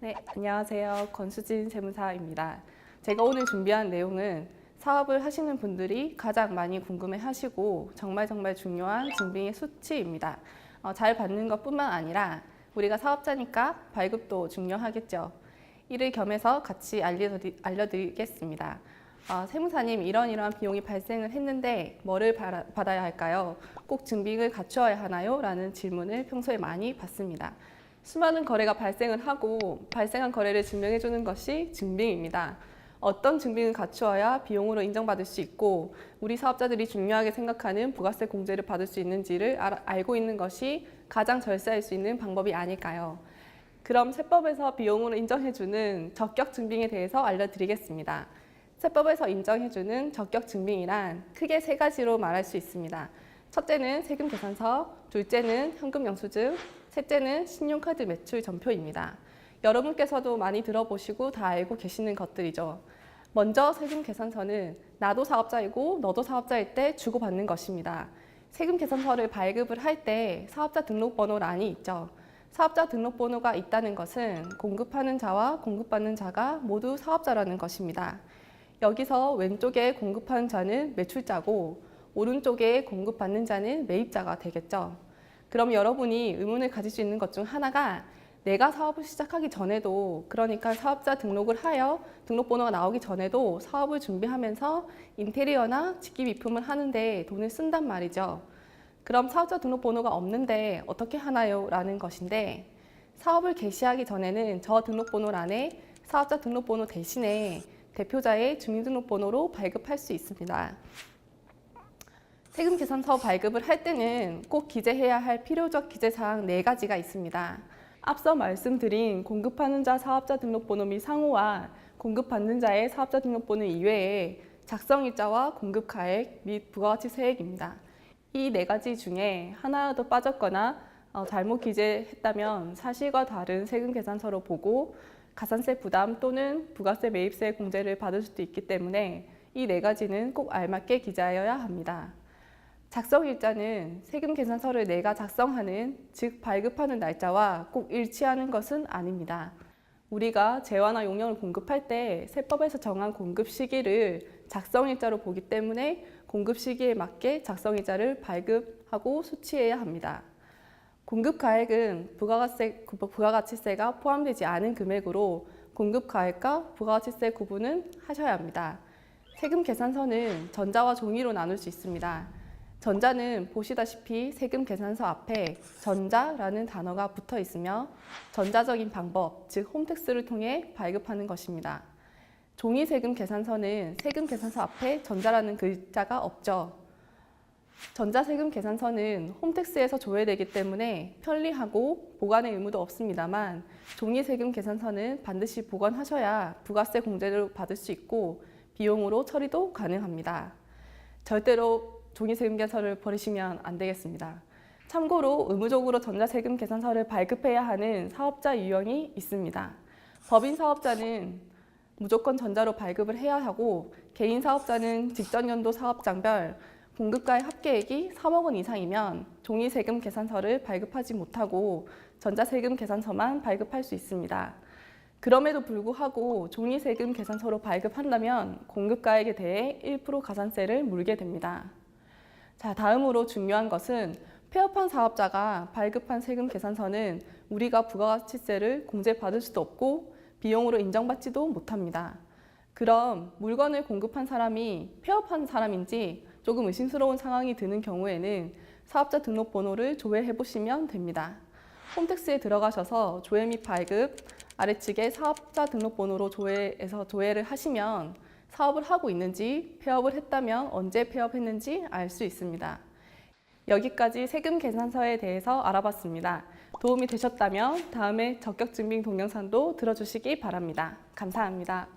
네, 안녕하세요. 권수진 세무사입니다. 제가 오늘 준비한 내용은 사업을 하시는 분들이 가장 많이 궁금해 하시고 정말 중요한 증빙의 수치입니다. 잘 받는 것뿐만 아니라 우리가 사업자니까 발급도 중요하겠죠. 이를 겸해서 같이 알려드리겠습니다. 세무사님, 이러한 비용이 발생을 했는데 뭐를 받아야 할까요? 꼭 증빙을 갖추어야 하나요? 라는 질문을 평소에 많이 받습니다. 수많은 거래가 발생을 하고 발생한 거래를 증명해 주는 것이 증빙입니다. 어떤 증빙을 갖추어야 비용으로 인정받을 수 있고 우리 사업자들이 중요하게 생각하는 부가세 공제를 받을 수 있는지를 알고 있는 것이 가장 절세할 수 있는 방법이 아닐까요? 그럼 세법에서 비용으로 인정해주는 적격 증빙에 대해서 알려드리겠습니다. 세법에서 인정해주는 적격 증빙이란 크게 세 가지로 말할 수 있습니다. 첫째는 세금 계산서, 둘째는 현금 영수증, 셋째는 신용카드 매출 전표입니다. 여러분께서도 많이 들어보시고 다 알고 계시는 것들이죠. 먼저 세금 계산서는 나도 사업자이고 너도 사업자일 때 주고받는 것입니다. 세금 계산서를 발급을 할 때 사업자 등록번호란이 있죠. 사업자 등록번호가 있다는 것은 공급하는 자와 공급받는 자가 모두 사업자라는 것입니다. 여기서 왼쪽에 공급하는 자는 매출자고 오른쪽에 공급받는 자는 매입자가 되겠죠. 그럼 여러분이 의문을 가질 수 있는 것 중 하나가 내가 사업을 시작하기 전에도, 그러니까 사업자 등록을 하여 등록번호가 나오기 전에도 사업을 준비하면서 인테리어나 직기 비품을 하는데 돈을 쓴단 말이죠. 그럼 사업자 등록번호가 없는데 어떻게 하나요? 라는 것인데, 사업을 개시하기 전에는 저 등록번호란에 사업자 등록번호 대신에 대표자의 주민등록번호로 발급할 수 있습니다. 세금 계산서 발급을 할 때는 꼭 기재해야 할 필요적 기재사항 4가지가 있습니다. 앞서 말씀드린 공급하는 자 사업자 등록번호 및 상호와 공급받는 자의 사업자 등록번호 이외에 작성일자와 공급가액 및 부가가치세액입니다. 이 4가지 중에 하나라도 빠졌거나 잘못 기재했다면 사실과 다른 세금 계산서로 보고 가산세 부담 또는 부가세 매입세 공제를 받을 수도 있기 때문에 이 4가지는 꼭 알맞게 기재하여야 합니다. 작성일자는 세금 계산서를 내가 작성하는, 즉 발급하는 날짜와 꼭 일치하는 것은 아닙니다. 우리가 재화나 용량을 공급할 때 세법에서 정한 공급 시기를 작성일자로 보기 때문에 공급 시기에 맞게 작성일자를 발급하고 수취해야 합니다. 공급가액은 부가가치세가 포함되지 않은 금액으로 공급가액과 부가가치세 구분은 하셔야 합니다. 세금 계산서는 전자와 종이로 나눌 수 있습니다. 전자는 보시다시피 세금 계산서 앞에 전자라는 단어가 붙어 있으며 전자적인 방법, 즉 홈택스를 통해 발급하는 것입니다. 종이 세금 계산서는 세금 계산서 앞에 전자라는 글자가 없죠. 전자세금 계산서는 홈택스에서 조회되기 때문에 편리하고 보관의 의무도 없습니다만 종이세금 계산서는 반드시 보관하셔야 부가세 공제를 받을 수 있고 비용으로 처리도 가능합니다. 절대로 종이세금 계산서를 버리시면 안 되겠습니다. 참고로 의무적으로 전자세금 계산서를 발급해야 하는 사업자 유형이 있습니다. 법인 사업자는 무조건 전자로 발급을 해야 하고 개인 사업자는 직전연도 사업장별 공급가의 합계액이 3억 원 이상이면 종이세금 계산서를 발급하지 못하고 전자세금 계산서만 발급할 수 있습니다. 그럼에도 불구하고 종이세금 계산서로 발급한다면 공급가액에 대해 1% 가산세를 물게 됩니다. 자, 다음으로 중요한 것은 폐업한 사업자가 발급한 세금 계산서는 우리가 부가가치세를 공제받을 수도 없고 비용으로 인정받지도 못합니다. 그럼 물건을 공급한 사람이 폐업한 사람인지 조금 의심스러운 상황이 드는 경우에는 사업자 등록번호를 조회해 보시면 됩니다. 홈택스에 들어가셔서 조회 및 발급 아래측에 사업자 등록번호로 조회를 하시면 사업을 하고 있는지, 폐업을 했다면 언제 폐업했는지 알 수 있습니다. 여기까지 세금 계산서에 대해서 알아봤습니다. 도움이 되셨다면 다음에 적격 증빙 동영상도 들어주시기 바랍니다. 감사합니다.